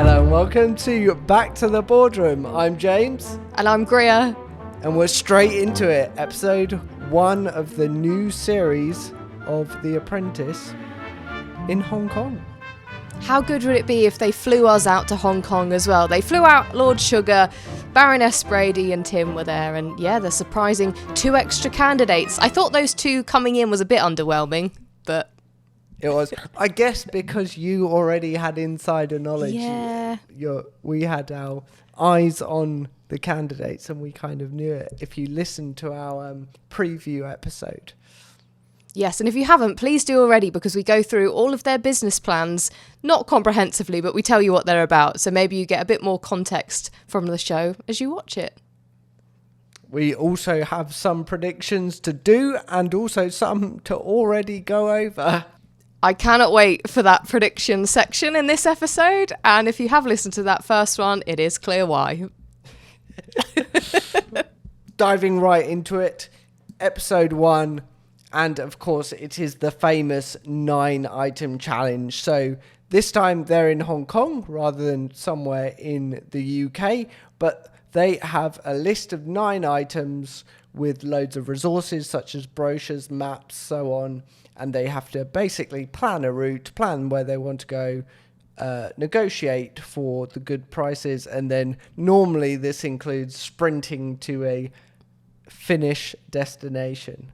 Hello and welcome to Back to the Boardroom. I'm James. And I'm Greer. And we're straight into it. Episode 1 of the new series of The Apprentice in Hong Kong. How good would it be if they flew us out to Hong Kong as well? They flew out Lord Sugar, Baroness Brady and Tim were there, and yeah, the surprising 2 extra candidates. I thought those 2 coming in was a bit underwhelming, but... It was, I guess, because you already had insider knowledge. Yeah. We had our eyes on the candidates and we kind of knew it if you listened to our preview episode. Yes, and if you haven't, please do already, because we go through all of their business plans, not comprehensively, but we tell you what they're about. So maybe you get a bit more context from the show as you watch it. We also have some predictions to do and also some to already go over. I cannot wait for that prediction section in this episode. And if you have listened to that first one, it is clear why. Diving right into it, episode 1. And of course, it is the famous 9-item challenge. So this time they're in Hong Kong rather than somewhere in the UK. But they have a list of 9 items with loads of resources such as brochures, maps, so on. And they have to basically plan a route, plan where they want to go, negotiate for the good prices. And then normally this includes sprinting to a finish destination.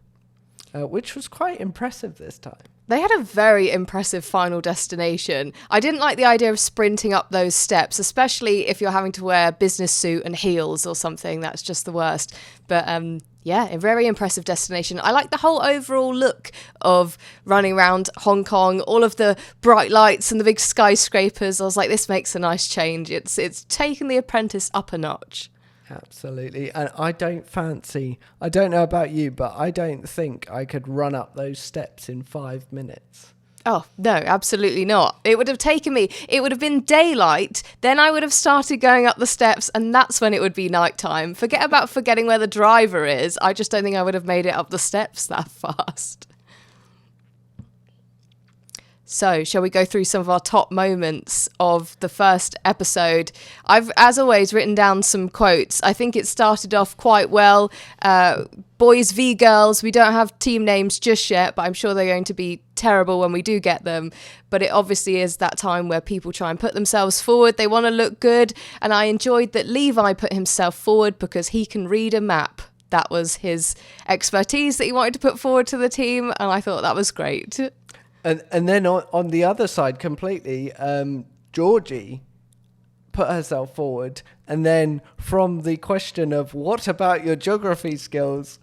Which was quite impressive this time. They had a very impressive final destination. I didn't like the idea of sprinting up those steps, especially if you're having to wear a business suit and heels or something. That's just the worst. But yeah, a very impressive destination. I like the whole overall look of running around Hong Kong, all of the bright lights and the big skyscrapers. I was like, this makes a nice change. It's taken The Apprentice up a notch. Absolutely. And I don't know about you, but I don't think I could run up those steps in 5 minutes. Oh, no, absolutely not. It would have been daylight, then I would have started going up the steps, and that's when it would be nighttime. Forget about forgetting where the driver is. I just don't think I would have made it up the steps that fast. So, shall we go through some of our top moments of the first episode? I've, as always, written down some quotes. I think it started off quite well. Boys v girls, we don't have team names just yet, but I'm sure they're going to be terrible when we do get them. But it obviously is that time where people try and put themselves forward. They want to look good. And I enjoyed that Levi put himself forward because he can read a map. That was his expertise that he wanted to put forward to the team. And I thought that was great. And then on the other side completely, Georgie put herself forward. And then from the question of what about your geography skills,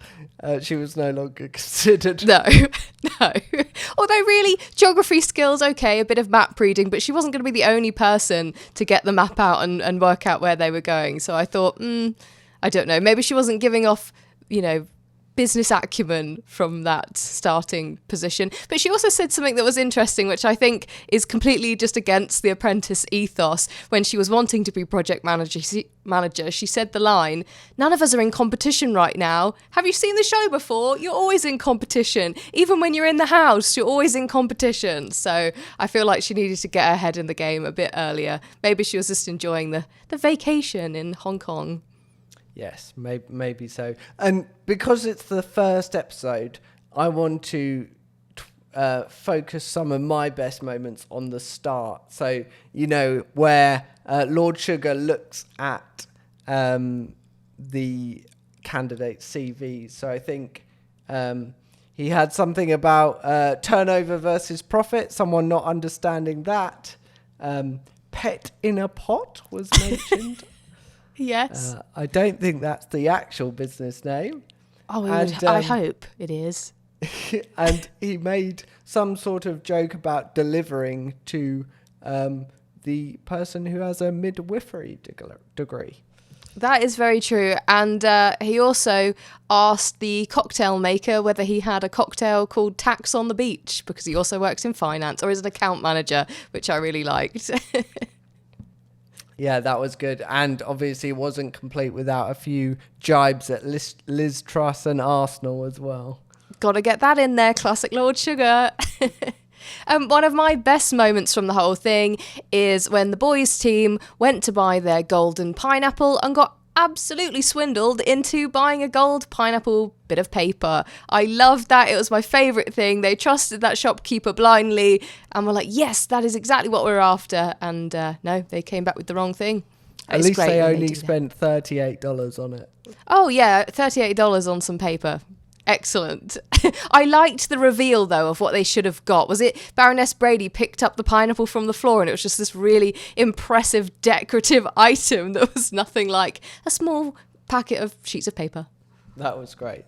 she was no longer considered. No. Although really, geography skills, okay, a bit of map reading, but she wasn't going to be the only person to get the map out and work out where they were going. So I thought, I don't know, maybe she wasn't giving off, business acumen from that starting position. But she also said something that was interesting, which I think is completely just against the Apprentice ethos. When she was wanting to be project manager, she said the line, "None of us are in competition right now. Have you seen the show before? You're always in competition. Even when you're in the house, you're always in competition." So I feel like she needed to get her head in the game a bit earlier. Maybe she was just enjoying the vacation in Hong Kong. Yes, maybe so. And because it's the first episode, I want to focus some of my best moments on the start. So, where Lord Sugar looks at the candidate's CVs. So I think he had something about turnover versus profit, someone not understanding that. Pet in a pot was mentioned. Yes. I don't think that's the actual business name. Oh, I hope it is. And he made some sort of joke about delivering to the person who has a midwifery degree. That is very true. And he also asked the cocktail maker whether he had a cocktail called Tax on the Beach, because he also works in finance, or is an account manager, which I really liked. Yeah, that was good. And obviously it wasn't complete without a few jibes at Liz Truss and Arsenal as well. Got to get that in there, classic Lord Sugar. One of my best moments from the whole thing is when the boys' team went to buy their golden pineapple and got absolutely swindled into buying a gold pineapple bit of paper. I loved that. It was my favourite thing. They trusted that shopkeeper blindly and were like, yes, that is exactly what we're after. And no, they came back with the wrong thing. At least they only spent $38 on it. Oh, yeah, $38 on some paper. Excellent. I liked the reveal, though, of what they should have got. Was it Baroness Brady picked up the pineapple from the floor and it was just this really impressive decorative item that was nothing like a small packet of sheets of paper? That was great.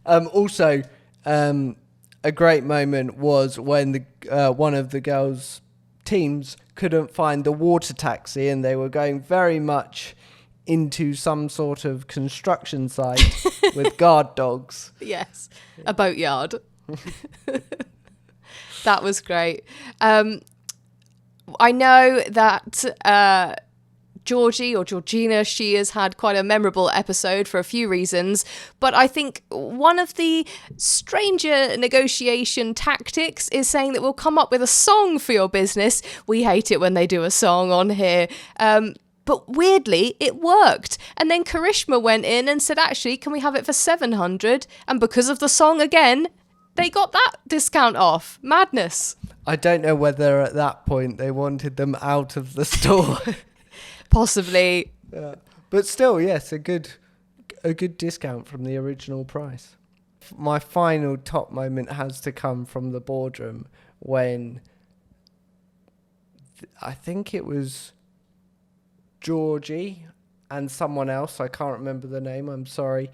Also, a great moment was when one of the girls' teams couldn't find the water taxi and they were going very much into some sort of construction site with guard dogs. Yes, a boatyard. That was great. I know that Georgie or Georgina, she has had quite a memorable episode for a few reasons, but I think one of the stranger negotiation tactics is saying that we'll come up with a song for your business. We hate it when they do a song on here. But weirdly, it worked. And then Karishma went in and said, actually, can we have it for $700? And because of the song again, they got that discount off. Madness. I don't know whether at that point they wanted them out of the store. Possibly. Yeah. But still, yes, a good discount from the original price. My final top moment has to come from the boardroom when I think it was Georgie and someone else, I can't remember the name, I'm sorry,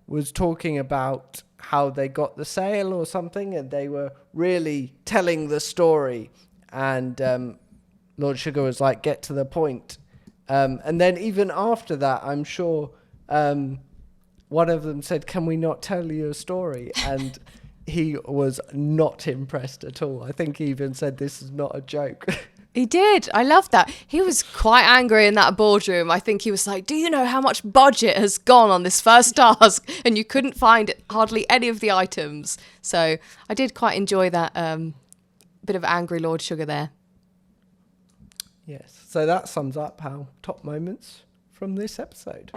was talking about how they got the sale or something, and they were really telling the story, and Lord Sugar was like, get to the point. And then even after that, I'm sure one of them said, can we not tell you a story? And he was not impressed at all. I think he even said, this is not a joke. He did. I love that. He was quite angry in that boardroom. I think he was like, do you know how much budget has gone on this first task? And you couldn't find hardly any of the items. So I did quite enjoy that bit of angry Lord Sugar there. Yes. So that sums up our top moments from this episode.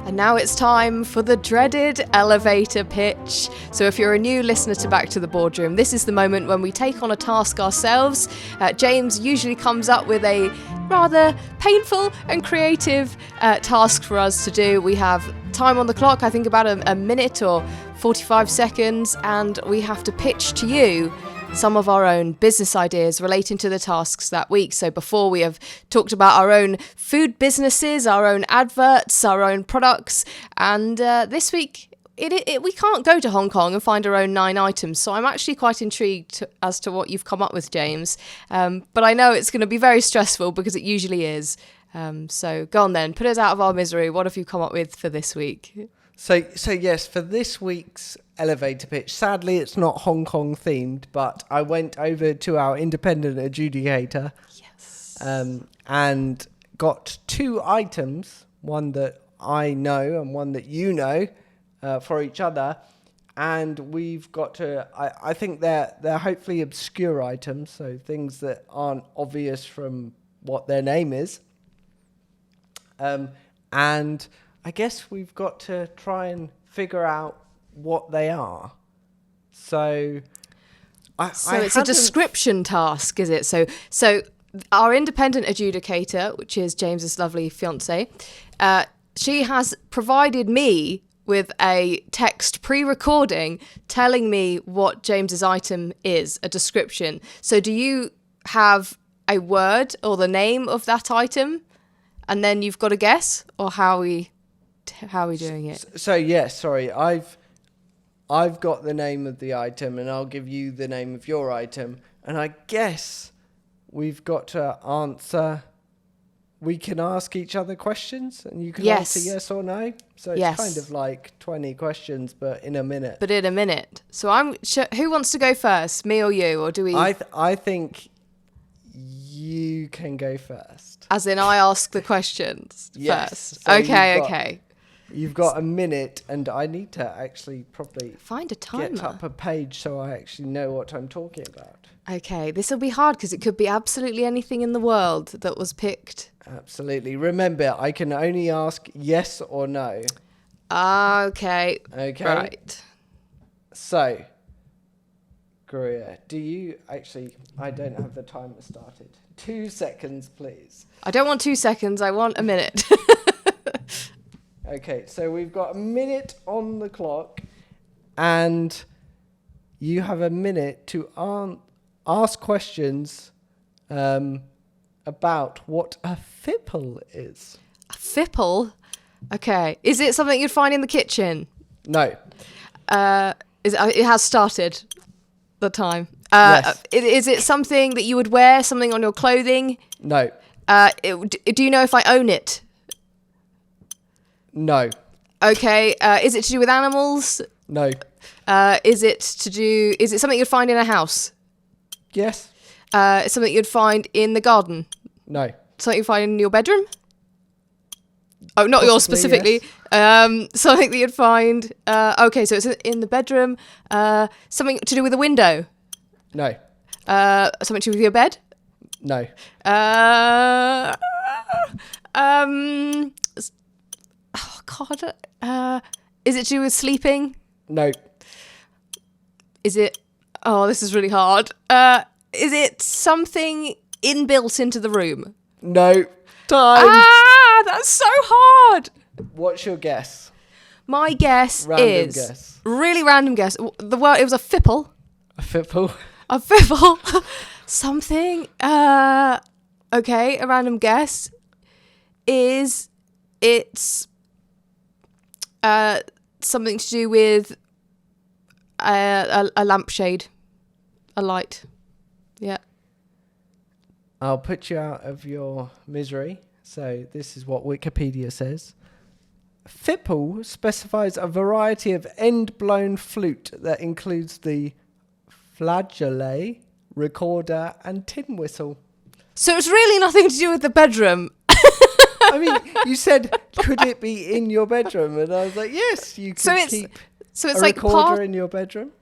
And now it's time for the dreaded elevator pitch. So if you're a new listener to Back to the Boardroom, this is the moment when we take on a task ourselves. James usually comes up with a rather painful and creative task for us to do. We have time on the clock, I think about a minute or 45 seconds, and we have to pitch to you some of our own business ideas relating to the tasks that week. So before, we have talked about our own food businesses, our own adverts, our own products, and this week we can't go to Hong Kong and find our own 9 items. So I'm actually quite intrigued as to what you've come up with, James. But I know it's going to be very stressful because it usually is. So go on then, put us out of our misery. What have you come up with for this week? So yes, for this week's elevator pitch, sadly it's not Hong Kong themed, but I went over to our independent adjudicator. Yes. And got 2 items, one that I know and one that you know, for each other. And we've got to, I think they're hopefully obscure items, so things that aren't obvious from what their name is. And I guess we've got to try and figure out what they are. So it's a description task, is it? So our independent adjudicator, which is James's lovely fiance, she has provided me with a text pre-recording telling me what James's item is, a description. So do you have a word or the name of that item, and then you've got to guess, or how are we doing it? So yes, sorry, I've got the name of the item, and I'll give you the name of your item, and I guess we've got to answer. We can ask each other questions, and you can answer yes or no. So it's kind of like 20 questions, but in a minute. So who wants to go first, me or you, or do we? I think you can go first. As in, I ask the questions yes. first. So okay. You've got a minute, and I need to actually probably Find a timer. get up a page so I actually know what I'm talking about. Okay, this will be hard because it could be absolutely anything in the world that was picked. Absolutely. Remember, I can only ask yes or no. Okay. Okay. Right. So, Greer, do you actually... I don't have the timer started. 2 seconds, please. I don't want 2 seconds. I want a minute. Okay, so we've got a minute on the clock, and you have a minute to ask questions about what a fipple is. A fipple? Okay. Is it something you'd find in the kitchen? No. It has started the time. Yes. Is it something that you would wear, something on your clothing? No. Do you know if I own it? No. Okay. Is it to do with animals? No. Is it something you'd find in a house? Yes. Something you'd find in the garden? No. Something you find in your bedroom? Oh, not yours specifically. Yes. Something that you'd find. Okay, so it's in the bedroom. Something to do with a window. No. Something to do with your bed. No. Oh God. Is it to do with sleeping? No. Is it? Oh, this is really hard. Is it something inbuilt into the room? No. Time. That's so hard. What's your guess? My guess Random is guess. really random guess. The word it was a fipple. A fipple. A fipple. Something. Okay, a random guess is it's something to do with a lampshade, a light. Yeah. I'll put you out of your misery. So this is what Wikipedia says. Fipple specifies a variety of end-blown flute that includes the flageolet, recorder, and tin whistle. So it's really nothing to do with the bedroom. I mean, you said, could it be in your bedroom? And I was like, yes, you could keep a like recorder in your bedroom.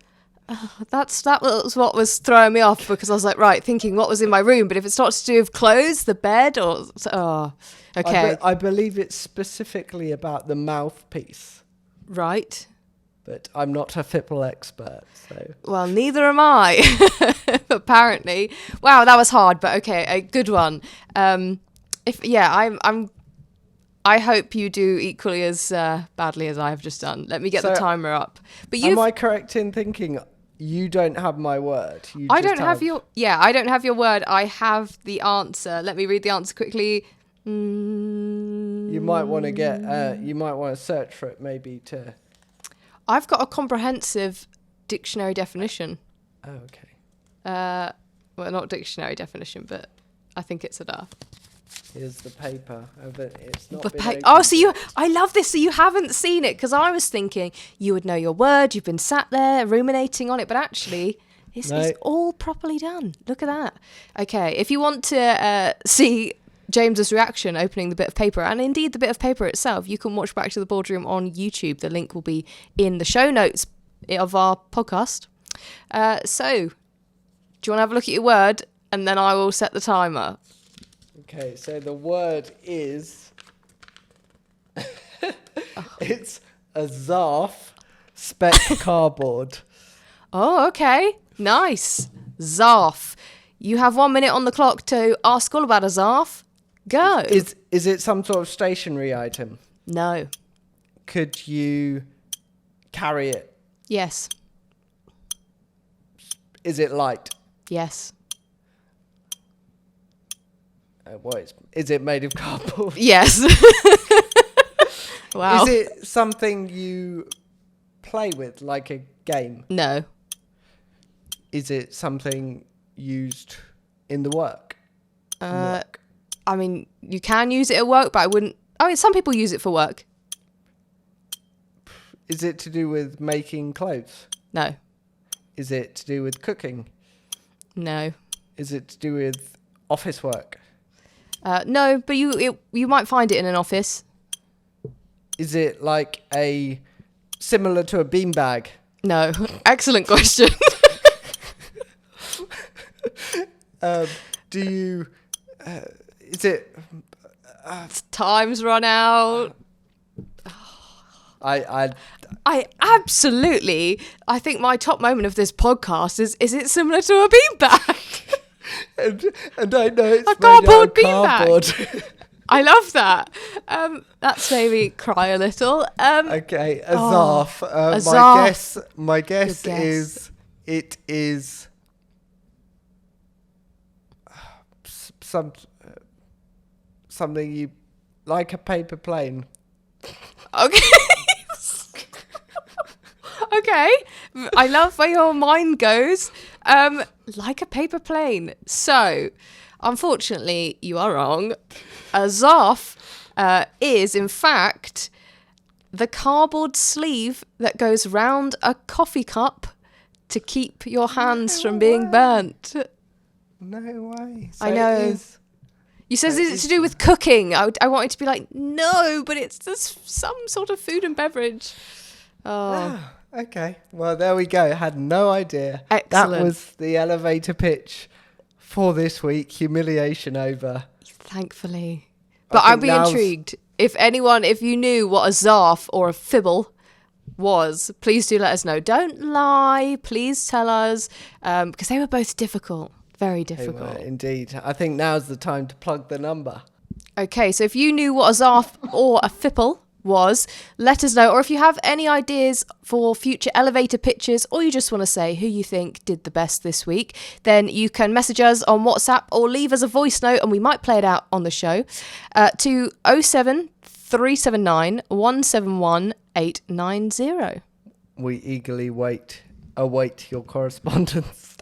That was what was throwing me off, because I was like, right, thinking what was in my room, but if it's not to do with clothes, the bed, okay. I believe it's specifically about the mouthpiece. Right. But I'm not a fipple expert, so... Well, neither am I, apparently. Wow, that was hard, but okay, a good one. I hope you do equally as badly as I have just done. Let me get the timer up. But am I correct in thinking you don't have my word? I don't have your word. I have the answer. Let me read the answer quickly. You might want to search for it, maybe to... I've got a comprehensive dictionary definition. Oh, okay. Well, not dictionary definition, but I think it's enough. Here's the paper. It's not I love this. So you haven't seen it, because I was thinking you would know your word. You've been sat there ruminating on it, but actually it's all properly done. Look at that. Okay, if you want to see James's reaction opening the bit of paper, and indeed the bit of paper itself, you can watch Back to the Boardroom on YouTube. The link will be in the show notes of our podcast. So, do you want to have a look at your word, and then I will set the timer? Okay, so the word is... It's a Zarf spec cardboard. Oh, okay. Nice. Zarf. You have 1 minute on the clock to ask all about a Zarf. Go. Is it some sort of stationary item? No. Could you carry it? Yes. Is it light? Yes. Is it made of cardboard? Yes. Wow. Is it something you play with, like a game? No. Is it something used in the work? I mean, you can use it at work, but I wouldn't... Oh, some people use it for work. Is it to do with making clothes? No. Is it to do with cooking? No. Is it to do with office work? No, but you might find it in an office. Is it like similar to a beanbag? No. Excellent question. Is it... Time's run out. I absolutely, I think my top moment of this podcast is it similar to a beanbag? and I know it's a cardboard beanbag. I love that. That's made me cry a little. Okay, a zarf. My guess is it is something you like a paper plane. Okay. Okay. I love where your mind goes. Like a paper plane. So, unfortunately, you are wrong. A zarf is, in fact, the cardboard sleeve that goes round a coffee cup to keep your hands from being burnt. No way. So I know. You said it's to do with cooking. I wanted to be like, no, but it's just some sort of food and beverage. Oh. Okay. Well, there we go. Had no idea. Excellent. That was the elevator pitch for this week. Humiliation over. Thankfully. But I'd be intrigued. If you knew what a zarf or a fibble was, please do let us know. Don't lie. Please tell us. Because they were both difficult. Very difficult. Indeed. I think now's the time to plug the number. Okay, so if you knew what a zarf or a fibble was, let us know. Or if you have any ideas for future elevator pitches, or you just want to say who you think did the best this week, then you can message us on WhatsApp or leave us a voice note and we might play it out on the show to 07379 171 890. We eagerly await your correspondence.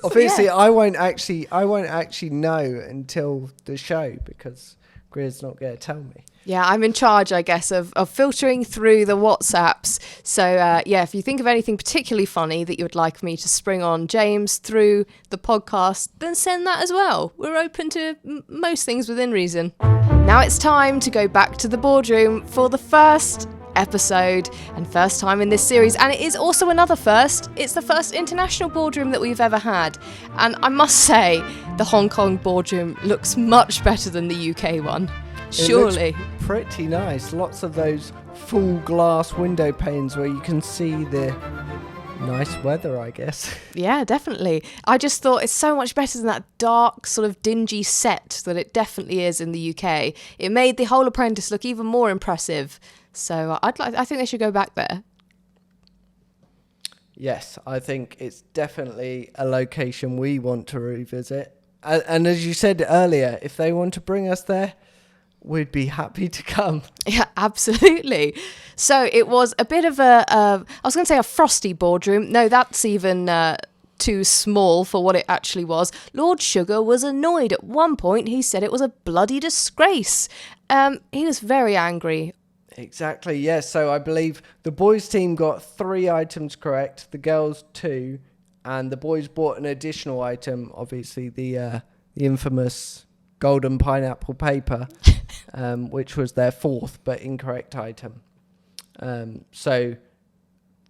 Obviously, yeah. I won't actually know until the show because Greer's not going to tell me. Yeah, I'm in charge, I guess, of filtering through the WhatsApps. So, if you think of anything particularly funny that you would like me to spring on James through the podcast, then send that as well. We're open to most things within reason. Now it's time to go back to the boardroom for the first episode and first time in this series, and it is also another first. It's the first international boardroom that we've ever had, and I must say the Hong Kong boardroom looks much better than the UK one. Surely. It looks pretty nice. Lots of those full glass window panes where you can see the nice weather, I guess. Yeah, definitely. I just thought it's so much better than that dark, sort of dingy set that it definitely is in the UK. It made the whole Apprentice look even more impressive. So I think they should go back there. Yes, I think it's definitely a location we want to revisit. And as you said earlier, if they want to bring us there, we'd be happy to come. Yeah, absolutely. So it was a bit of I was going to say a frosty boardroom. No, that's even too small for what it actually was. Lord Sugar was annoyed. At one point, he said it was a bloody disgrace. He was very angry. Exactly, yes. So I believe the boys' team got 3 items correct, the girls 2, and the boys bought an additional item, obviously the infamous golden pineapple paper, which was their 4th but incorrect item. So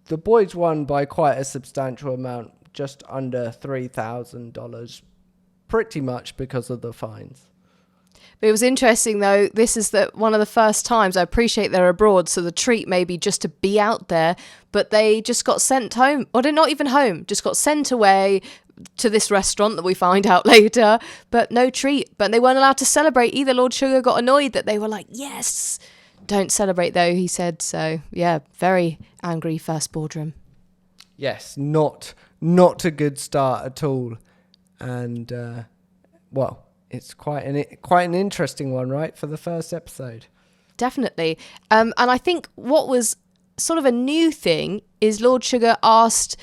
the boys won by quite a substantial amount, just under $3,000, pretty much because of the fines. But it was interesting, though. This is one of the first times. I appreciate they're abroad, so the treat may be just to be out there. But they just got sent home. Or they're not even home. Just got sent away to this restaurant that we find out later. But no treat. But they weren't allowed to celebrate either. Lord Sugar got annoyed that they were like, yes. Don't celebrate, though, he said. So, yeah, very angry first boardroom. Yes, not a good start at all. And, it's quite an interesting one, right, for the first episode. Definitely. And I think what was sort of a new thing is Lord Sugar asked,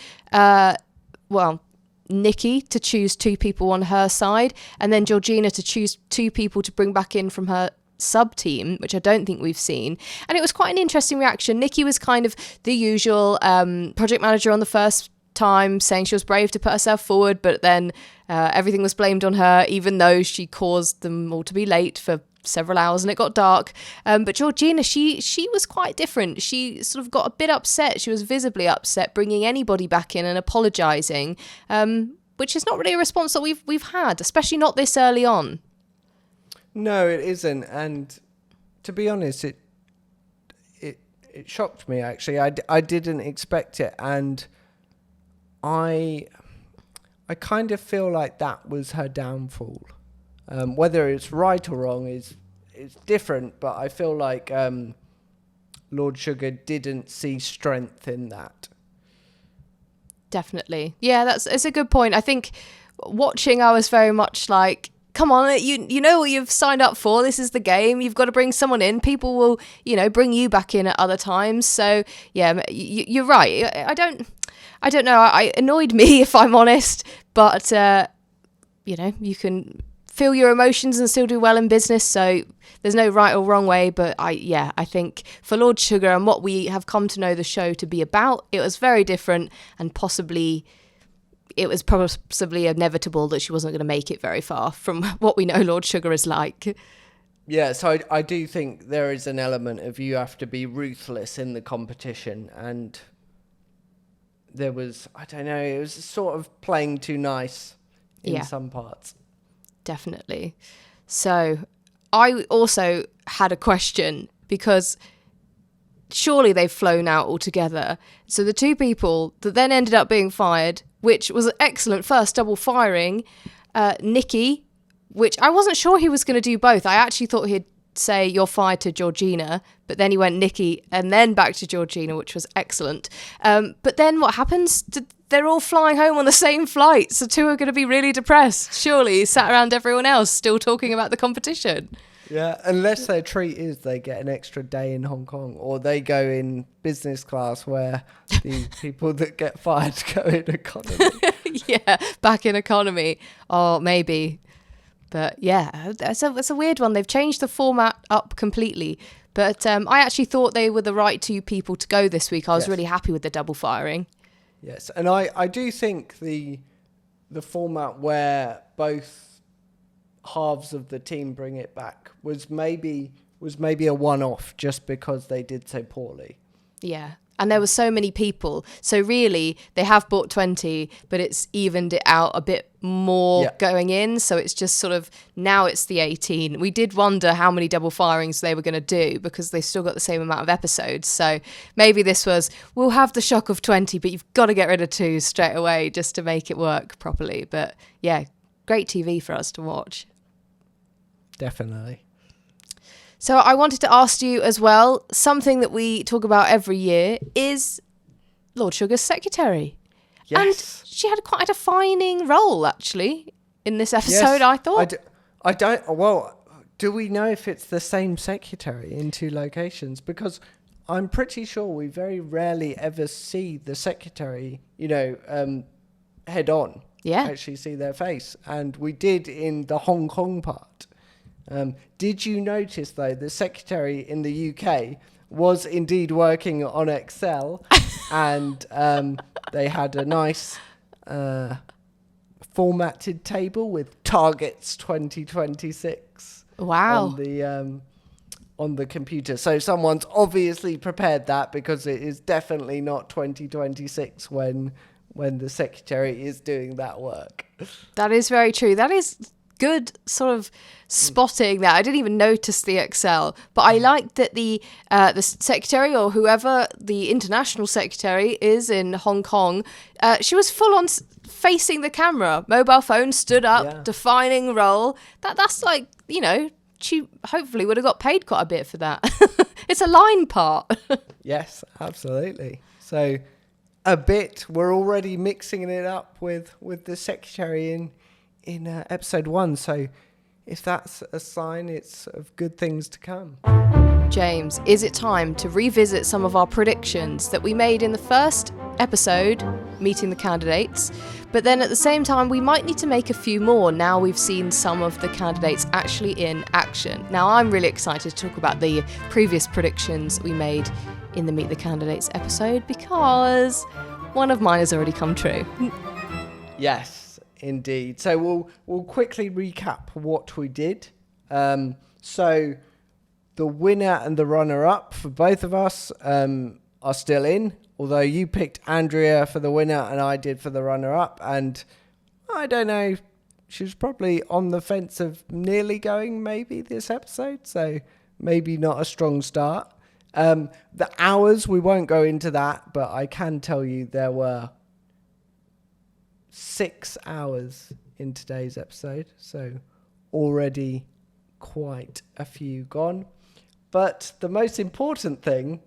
Nikki to choose 2 people on her side, and then Georgina to choose 2 people to bring back in from her sub-team, which I don't think we've seen. And it was quite an interesting reaction. Nikki was kind of the usual project manager on the first time, saying she was brave to put herself forward, but then everything was blamed on her, even though she caused them all to be late for several hours and it got dark. But Georgina, she was quite different. She sort of got a bit upset. She was visibly upset, bringing anybody back in and apologising, which is not really a response that we've had, especially not this early on. No, it isn't. And to be honest, it shocked me, actually. I didn't expect it. And I kind of feel like that was her downfall. Whether it's right or wrong is different, but I feel like Lord Sugar didn't see strength in that. Definitely. Yeah, it's a good point. I think watching, I was very much like, come on, you know what you've signed up for. This is the game. You've got to bring someone in. People will, bring you back in at other times. So, yeah, you're right. I don't know. It annoyed me, if I'm honest. But, you can feel your emotions and still do well in business. So there's no right or wrong way. But I think for Lord Sugar and what we have come to know the show to be about, it was very different, and it was possibly inevitable that she wasn't going to make it very far from what we know Lord Sugar is like. Yeah, so I do think there is an element of you have to be ruthless in the competition, and there was, I don't know, it was sort of playing too nice in some parts. Definitely. So I also had a question, because surely they've flown out altogether. So the two people that then ended up being fired, which was an excellent first double firing, Nikki, which I wasn't sure he was going to do both. I actually thought he'd say you're fired to Georgina, but then he went Nikki and then back to Georgina, which was excellent. But then what happens? They're all flying home on the same flight, so two are going to be really depressed. Surely sat around everyone else still talking about the competition. Yeah, unless their treat is they get an extra day in Hong Kong, or they go in business class, where the people that get fired go in economy. Yeah, back in economy. Oh, maybe. But yeah, it's a weird one. They've changed the format up completely. But I actually thought they were the right two people to go this week. I was really happy with the double firing. Yes, and I do think the format where both halves of the team bring it back was maybe a one-off, just because they did so poorly. Yeah. And there were so many people. So really, they have bought 20, but it's evened it out a bit more going in. So it's just sort of, now it's the 18. We did wonder how many double firings they were going to do, because they still got the same amount of episodes. So maybe this was, we'll have the shock of 20, but you've got to get rid of 2 straight away just to make it work properly. But yeah, great TV for us to watch. Definitely. So I wanted to ask you as well, something that we talk about every year is Lord Sugar's secretary. Yes. And she had quite a defining role, actually, in this episode, I thought. Well, do we know if it's the same secretary in 2 locations? Because I'm pretty sure we very rarely ever see the secretary, head on. Yeah. Actually see their face. And we did in the Hong Kong part. Did you notice, though, the secretary in the UK was indeed working on Excel, and they had a nice formatted table with targets 2026 on the computer. So someone's obviously prepared that, because it is definitely not 2026 when the secretary is doing that work. That is very true. That is good sort of spotting that. I didn't even notice the Excel, but I liked that the secretary, or whoever the international secretary is in Hong Kong, she was full on facing the camera, mobile phone stood up, defining role. That's like, she hopefully would have got paid quite a bit for that. It's a line part. Yes, absolutely. So we're already mixing it up with the secretary in episode 1, so if that's a sign, it's of good things to come. James, is it time to revisit some of our predictions that we made in the first episode, meeting the candidates? But then at the same time, we might need to make a few more now we've seen some of the candidates actually in action. Now, I'm really excited to talk about the previous predictions we made in the Meet the Candidates episode, because one of mine has already come true. Yes. Indeed. So we'll quickly recap what we did. So the winner and the runner-up for both of us are still in, although you picked Andrea for the winner and I did for the runner-up. And I don't know, she was probably on the fence of nearly going maybe this episode, so maybe not a strong start. The hours, we won't go into that, but I can tell you there were 6 hours in today's episode, so already quite a few gone. But the most important thing,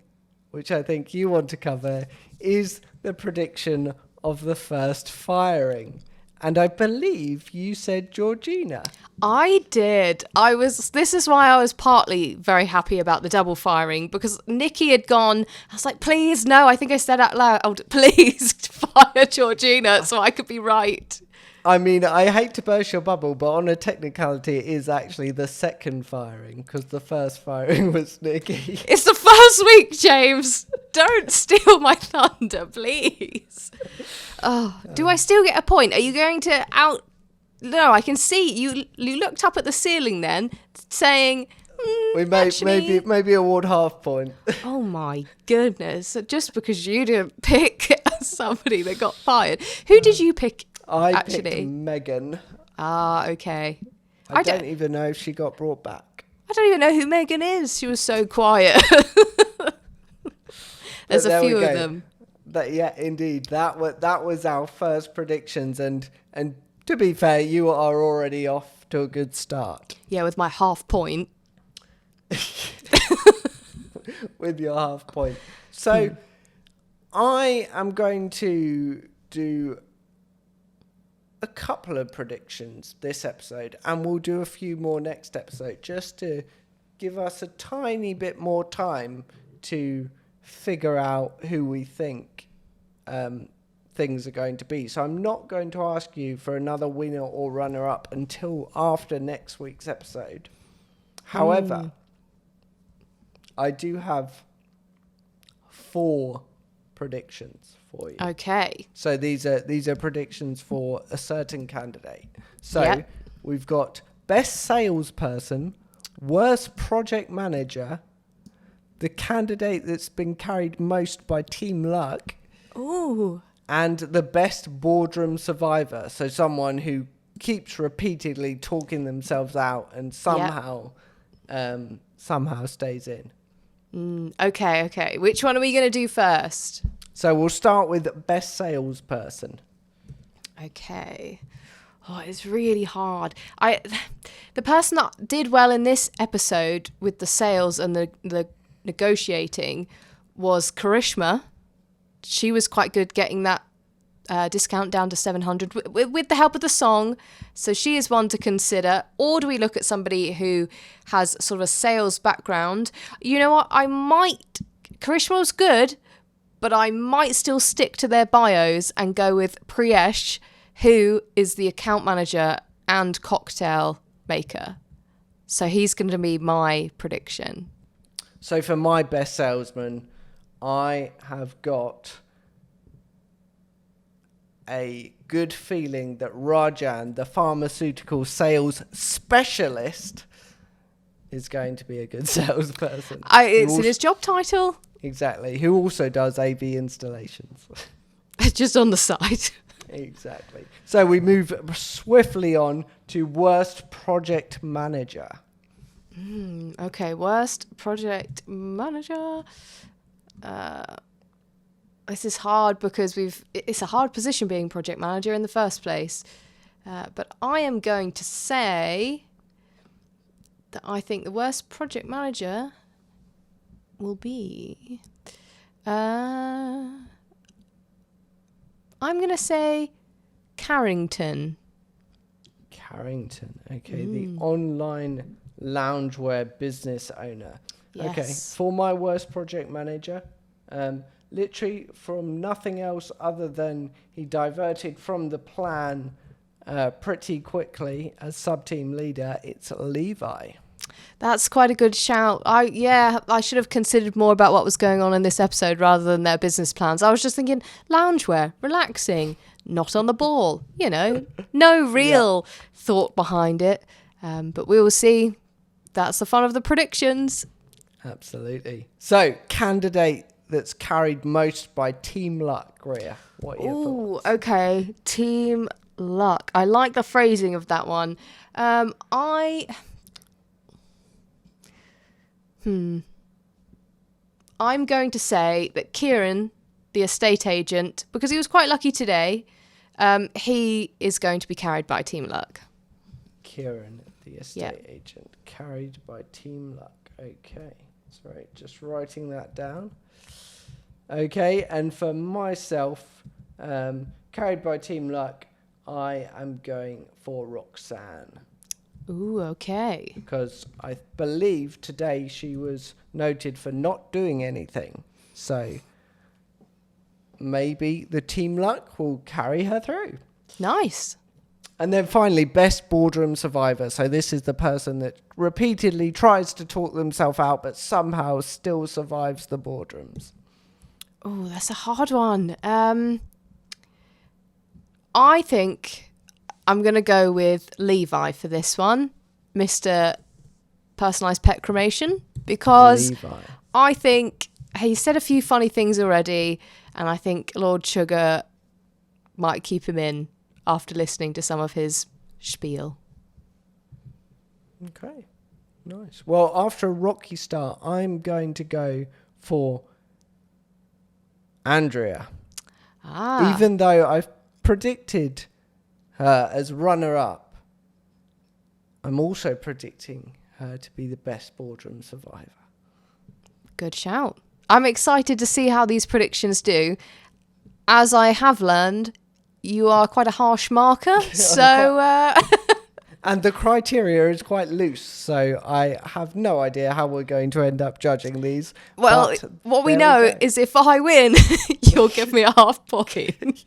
which I think you want to cover, is the prediction of the first firing. And I believe you said Georgina. I did. This is why I was partly very happy about the double firing, because Nikki had gone. I was like, please, no, I think I said out loud, please fire Georgina so I could be right. I mean, I hate to burst your bubble, but on a technicality, it is actually the second firing, because the first firing was Nikki. It's the first week, James. Don't steal my thunder, please. Oh, do I still get a point? Are you going to out... No, I can see you looked up at the ceiling then, saying... we maybe award half point. Oh my goodness. Just because you didn't pick somebody that got fired. Who did you pick? I picked Megan. Ah, okay. I don't even know if she got brought back. I don't even know who Megan is. She was so quiet. There's a few of them. Yeah, indeed. That was our first predictions, and to be fair, you are already off to a good start. Yeah, with my half point. With your half point. So I am going to do a couple of predictions this episode, and we'll do a few more next episode, just to give us a tiny bit more time to figure out who we think things are going to be. So I'm not going to ask you for another winner or runner-up until after next week's episode. However, I do have 4 predictions for you. Okay. So these are predictions for a certain candidate. So we've got best salesperson, worst project manager, the candidate that's been carried most by Team Luck, Ooh, and the best boardroom survivor. So someone who keeps repeatedly talking themselves out and somehow stays in. Okay. Which one are we going to do first? So we'll start with best salesperson. Okay. Oh, it's really hard. The person that did well in this episode with the sales and the negotiating was Karishma. She was quite good getting that discount down to 700 with the help of the song. So she is one to consider. Or do we look at somebody who has sort of a sales background? You know what? Karishma was good, but I might still stick to their bios and go with Priyesh, who is the account manager and cocktail maker. So he's going to be my prediction. So for my best salesman, I have got a good feeling that Rajan, the pharmaceutical sales specialist, is going to be a good salesperson. It's in his job title. Exactly. Who also does AV installations. Just on the side. Exactly. So we move swiftly on to worst project manager. Okay, worst project manager. This is hard because it's a hard position being project manager in the first place. But I am going to say that I think the worst project manager will be... I'm going to say Carrington. Carrington, okay. The online loungewear business owner. Yes. Okay, for my worst project manager, literally from nothing else other than he diverted from the plan pretty quickly as sub-team leader, it's Levi. That's quite a good shout. I should have considered more about what was going on in this episode rather than their business plans. I was just thinking loungewear, relaxing, not on the ball, no real thought behind it. But we will see That's the fun of the predictions. Absolutely. So, candidate that's carried most by team luck, Greer. What are your thoughts? Okay. Team luck. I like the phrasing of that one. I'm going to say that Kieran, the estate agent, because he was quite lucky today, he is going to be carried by team luck. Kieran, the estate agent, carried by team luck. Okay. Sorry, just writing that down. Okay, and for myself, carried by team luck, I am going for Roxanne. Ooh, okay. Because I believe today she was noted for not doing anything. So maybe the team luck will carry her through. Nice. And then finally, best boardroom survivor. So this is the person that repeatedly tries to talk themselves out, but somehow still survives the boardrooms. Oh, that's a hard one. I think I'm going to go with Levi for this one, Mr. Personalised Pet Cremation, because Levi. I think he said a few funny things already, and I think Lord Sugar might keep him in after listening to some of his spiel. Okay, nice. Well, after a rocky start, I'm going to go for Andrea. Even though I've predicted her as runner-up, I'm also predicting her to be the best boardroom survivor. Good shout. I'm excited to see how these predictions do. As I have learned, you are quite a harsh marker, so... And the criteria is quite loose, so I have no idea how we're going to end up judging these. Well, what we know is if I win, you'll give me a half point.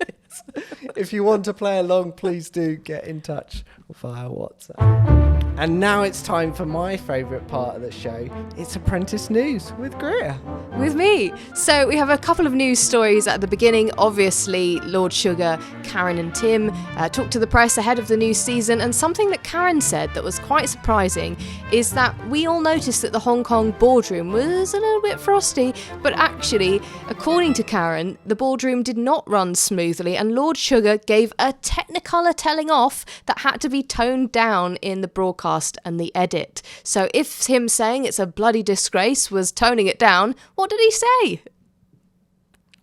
If you want to play along, please do get in touch via WhatsApp. And now it's time for my favourite part of the show. It's Apprentice News with Greer. With me. So we have a couple of news stories at the beginning. Obviously, Lord Sugar, Karen and Tim talked to the press ahead of the new season, and something that Karen said that was quite surprising is that we all noticed that the Hong Kong boardroom was a little bit frosty, but actually, according to Karen, the boardroom did not run smoothly, and Lord Sugar gave a Technicolor telling off that had to be toned down in the broadcast and the edit. So if him saying it's a bloody disgrace was toning it down, what did he say?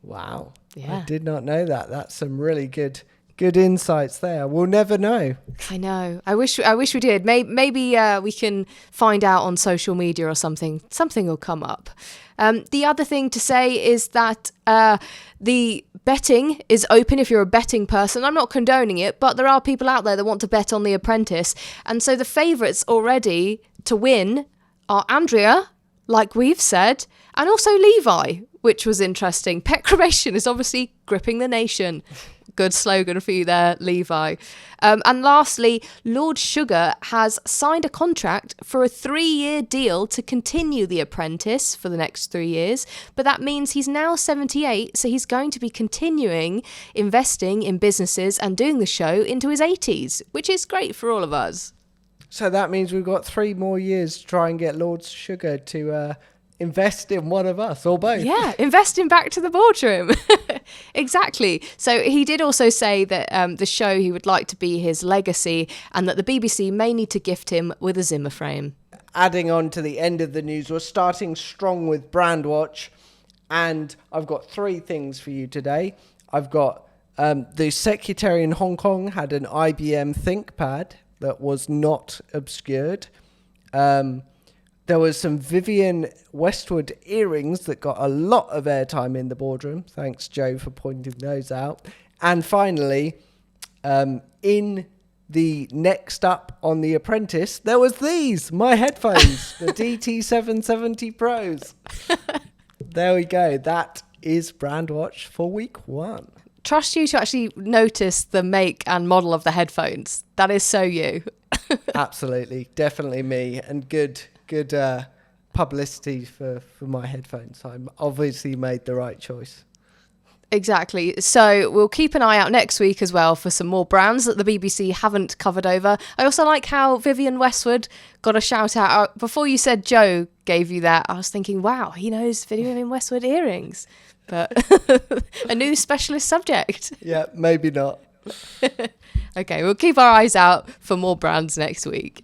Wow. Yeah. I did not know that. That's some really good insights there. We'll never know. I know. I wish we did. Maybe we can find out on social media or something. Something will come up. The other thing to say is that the betting is open if you're a betting person. I'm not condoning it, but there are people out there that want to bet on The Apprentice. And so the favourites already to win are Andrea, like we've said, and also Levi, which was interesting. Pet cremation is obviously gripping the nation. Good slogan for you there, Levi. And lastly, Lord Sugar has signed a contract for a 3-year deal to continue The Apprentice for the next 3 years. But that means he's now 78, so he's going to be continuing investing in businesses and doing the show into his 80s, which is great for all of us. So that means we've got 3 more years to try and get Lord Sugar to invest in one of us or both. Yeah, investing back to the boardroom. Exactly. So he did also say that the show he would like to be his legacy, and that the BBC may need to gift him with a Zimmer frame. Adding on to the end of the news, we're starting strong with Brandwatch, and I've got 3 things for you today. I've got the secretary in Hong Kong had an IBM ThinkPad that was not obscured. There was some Vivienne Westwood earrings that got a lot of airtime in the boardroom. Thanks, Joe, for pointing those out. And finally, in the next up on The Apprentice, there was these, my headphones, the DT770 Pros. There we go. That is Brandwatch for week 1. Trust you to actually notice the make and model of the headphones. That is so you. Absolutely. Definitely me. And good publicity for my headphones. I'm obviously made the right choice. Exactly. So we'll keep an eye out next week as well for some more brands that the BBC haven't covered over. I also like how Vivienne Westwood got a shout out. Before you said Joe gave you that, I was thinking, wow, he knows Vivienne Westwood earrings. But a new specialist subject. Yeah, maybe not. Okay, we'll keep our eyes out for more brands next week.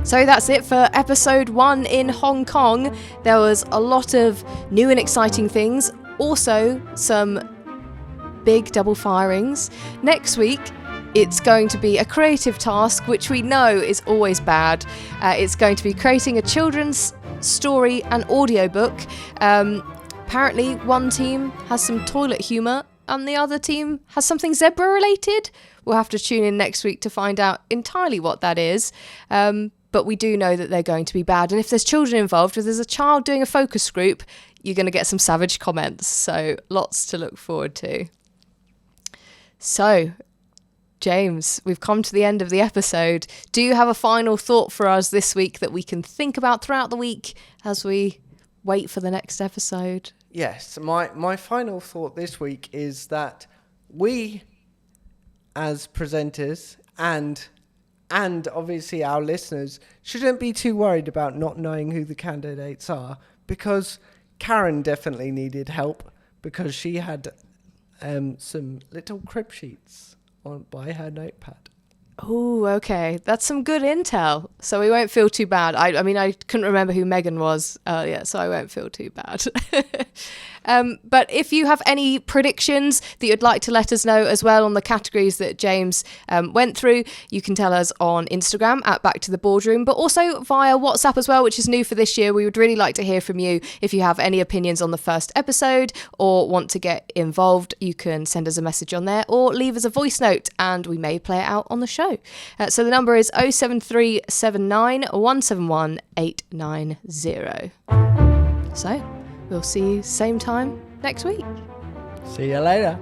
So that's it for episode 1 in Hong Kong. There was a lot of new and exciting things. Also, some big double firings. Next week, it's going to be a creative task, which we know is always bad. It's going to be creating a children's story and audiobook. Apparently, one team has some toilet humour and the other team has something zebra related. We'll have to tune in next week to find out entirely what that is. But we do know that they're going to be bad. And if there's children involved, if there's a child doing a focus group, you're going to get some savage comments. So lots to look forward to. So, James, we've come to the end of the episode. Do you have a final thought for us this week that we can think about throughout the week as we wait for the next episode? Yes, my final thought this week is that we, as presenters and obviously our listeners, shouldn't be too worried about not knowing who the candidates are, because Karen definitely needed help because she had some little crib sheets by her notepad. Oh, okay. That's some good intel. So we won't feel too bad. I mean, I couldn't remember who Megan was earlier, so I won't feel too bad. But if you have any predictions that you'd like to let us know as well on the categories that James went through, you can tell us on Instagram at Back to the Boardroom, but also via WhatsApp as well, which is new for this year. We would really like to hear from you. If you have any opinions on the first episode or want to get involved, you can send us a message on there or leave us a voice note and we may play it out on the show. So the number is 07379 171 890. So we'll see you same time next week. See you later.